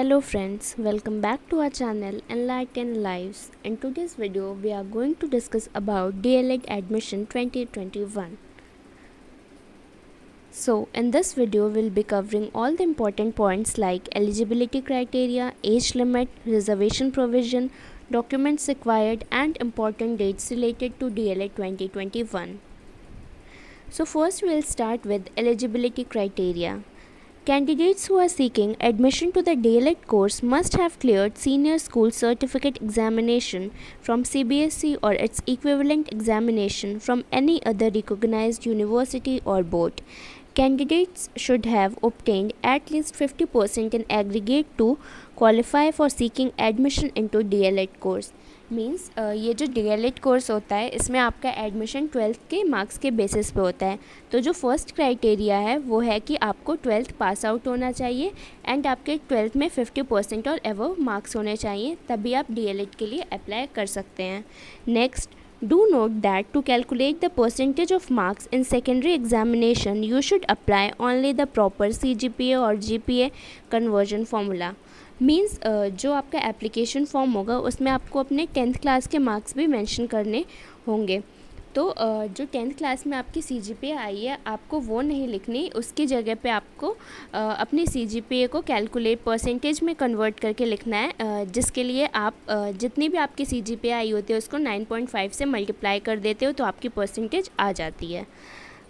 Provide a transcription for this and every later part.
Hello friends, welcome back to our channel Enlighten Lives. In today's video, we are going to discuss about DLED admission 2021. So, in this video, we'll be covering all the important points like eligibility criteria, age limit, reservation provision, documents required, and important dates related to DLED 2021. So, first we'll start with eligibility criteria. Candidates who are seeking admission to the DLED course must have cleared Senior School Certificate Examination from CBSE or its equivalent examination from any other recognized university or board. Candidates should have obtained at least 50% in aggregate to qualify for seeking admission into DLED course. Means ये जो DLED course होता है इसमें आपका admission 12th के marks के basis पे होता है. तो जो फर्स्ट क्राइटेरिया है वो है कि आपको 12th पास आउट होना चाहिए एंड आपके 12th में 50% और एवो मार्क्स होने चाहिए, तभी आप DLED के लिए अप्लाई कर सकते हैं. Next, do note that to calculate the percentage of marks in secondary examination, you should apply only the proper CGPA or GPA conversion formula. Means जो आपका एप्लीकेशन फॉर्म होगा उसमें आपको अपने 10th क्लास के मार्क्स भी मेंशन करने होंगे. तो जो 10th क्लास में आपकी CGPA आई है आपको वो नहीं लिखनी, उसकी जगह पे आपको अपनी CGPA को कैलकुलेट परसेंटेज में कन्वर्ट करके लिखना है, जिसके लिए आप जितनी भी आपकी CGPA आई होती है उसको 9.5 से मल्टीप्लाई कर देते हो तो आपकी परसेंटेज आ जाती है.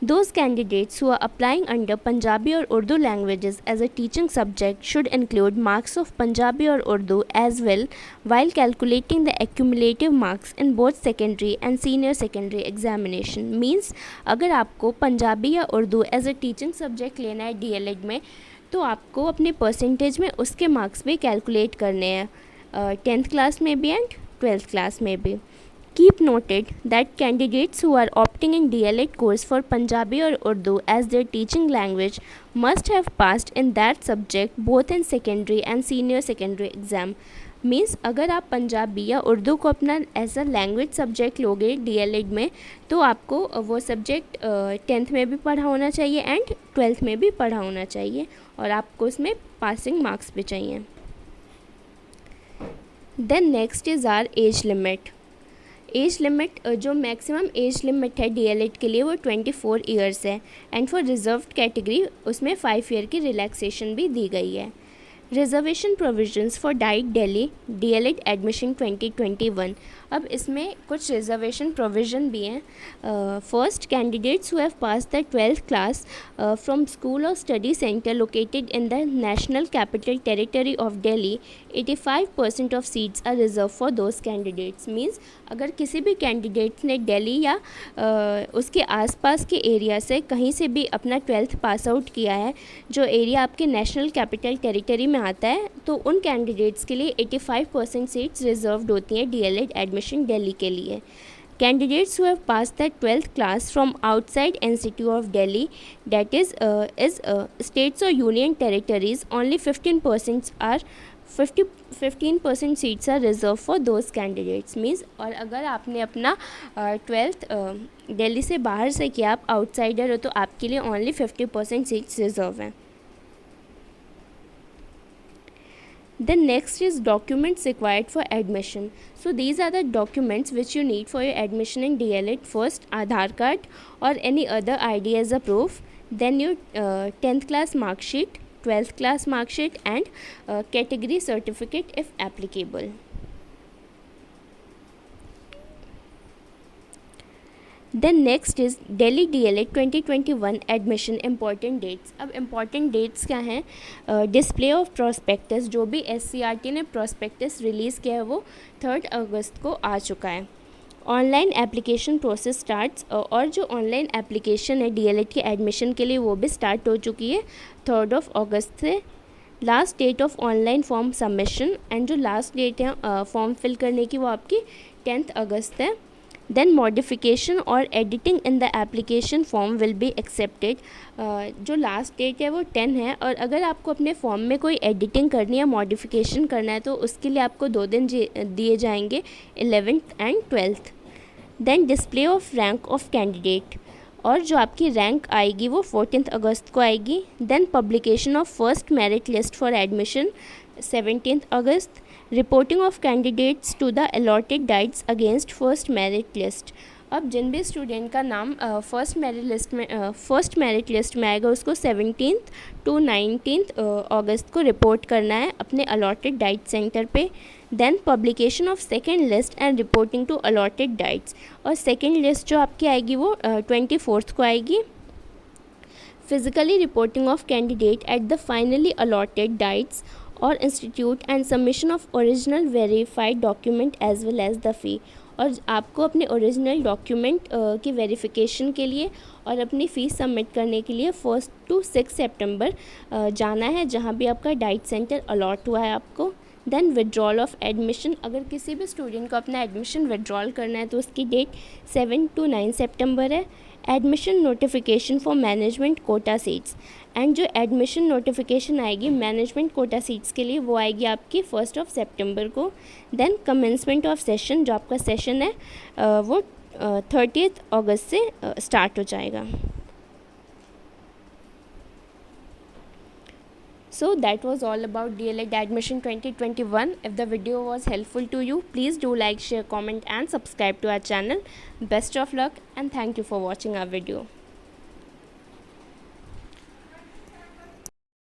Those candidates who are applying under Punjabi or Urdu languages as a teaching subject should include marks of Punjabi or Urdu as well while calculating the accumulative marks in both secondary and senior secondary examination. Means अगर आपको पंजाबी या Urdu as a teaching subject लेना है DLED में तो आपको अपने percentage में उसके मार्क्स भी कैलकुलेट करने हैं 10th क्लास में भी एंड 12th क्लास में भी. Keep noted that candidates who are opting in DLED course for Punjabi or Urdu as their teaching language must have passed in that subject both in secondary and senior secondary exam. Means अगर आप पंजाबी या उर्दू को अपना as a language subject लोगे DLED में तो आपको वो सब्जेक्ट 10th में भी पढ़ा होना चाहिए एंड 12th में भी पढ़ा होना चाहिए और आपको उसमें पासिंग मार्क्स भी चाहिए. Then next is our age limit. Age limit जो मैक्सिमम एज लिमिट है DLED के लिए वो 24 ईयर्स है एंड फॉर रिजर्व्ड कैटेगरी उसमें 5 ईयर की रिलैक्सेशन भी दी गई है. Reservation provisions for DIET Delhi DLED admission 2021. अब इसमें कुछ रिजर्वेशन प्रोविज़न भी हैं. First, candidates who have pass the 12th class from school और study centre located in the national capital territory of Delhi 85% of seats are reserve for those candidates. Means अगर किसी भी candidate ने दिल्ली या उसके आसपास के एरिया से कहीं से भी अपना 12th पास आउट किया है जो एरिया आपके नेशनल कैपिटल टेरिटरी में आता है तो उन कैंडिडेट्स के लिए 85% सीट्स रिजर्व्ड होती हैं DLED एडमिशन दिल्ली के लिए. Candidates who have passed the 12th class from outside NCT of Delhi, that is states or union territories, only 15% seats are reserved for those candidates. Means और अगर आपने अपना 12th दिल्ली से बाहर से किया, आप आउटसाइडर हो तो आपके लिए only 50% सीट्स रिजर्व हैं. Then next is documents required for admission. So these are the documents which you need for your admission in DLED. First, Aadhaar card or any other ID as a proof. Then your 10th class mark sheet, 12th class mark sheet and category certificate if applicable. Then next is Delhi DLED 2021 admission important dates. अब important dates क्या हैं? Display of prospectus, जो भी SCRT ने prospectus release किया है वो 3 अगस्त को आ चुका है. ऑनलाइन एप्लीकेशन प्रोसेस स्टार्ट्स और जो ऑनलाइन एप्लीकेशन है DLED के एडमिशन के लिए वो भी स्टार्ट हो चुकी है 3 अगस्त से. Last date of online form submission and जो लास्ट डेट है फॉर्म फिल करने की वो आपकी 10th अगस्त है. देन मॉडिफिकेशन और editing in the application form will be accepted. जो लास्ट डेट है वो 10 है और अगर आपको अपने फॉर्म में कोई एडिटिंग करनी है, मॉडिफिकेशन करना है तो उसके लिए आपको 2 दिन दिए जाएंगे 11th एंड 12th. Then display of rank of candidate और जो आपकी रैंक आएगी वो 14th अगस्त को आएगी. Then publication of first merit list for admission 17th August. Reporting of candidates to the allotted dates against first merit list. अब जिन भी स्टूडेंट का नाम फर्स्ट मेरिट लिस्ट में आएगा उसको 17th to 19th अगस्त को रिपोर्ट करना है अपने अलॉटेड डाइट सेंटर पे. Then publication of second list and reporting to allotted DIETs. और सेकेंड लिस्ट जो आपकी आएगी वो 24th को आएगी. Physically reporting of candidate at the finally allotted DIETs और institute and submission of original verified document as well as the fee. और आपको अपने ओरिजिनल डॉक्यूमेंट की वेरिफिकेशन के लिए और अपनी फ़ीस सबमिट करने के लिए 1 to 6 सितंबर जाना है जहाँ भी आपका डाइट सेंटर अलॉट हुआ है आपको. Then withdrawal of admission. अगर किसी भी स्टूडेंट को अपना एडमिशन विड्रॉल करना है तो उसकी डेट 7 to 9 सितंबर है. Admission notification for management quota seats. And जो एडमिशन नोटिफिकेशन आएगी मैनेजमेंट कोटा सीट्स के लिए वो आएगी आपकी 1 सितंबर को. Then commencement of session. जो आपका सेशन है वो 30th अगस्त से स्टार्ट हो जाएगा. So that was all about DLED Admission 2021. If the video was helpful to you, please do like, share, comment and subscribe to our channel. Best of luck and thank you for watching our video.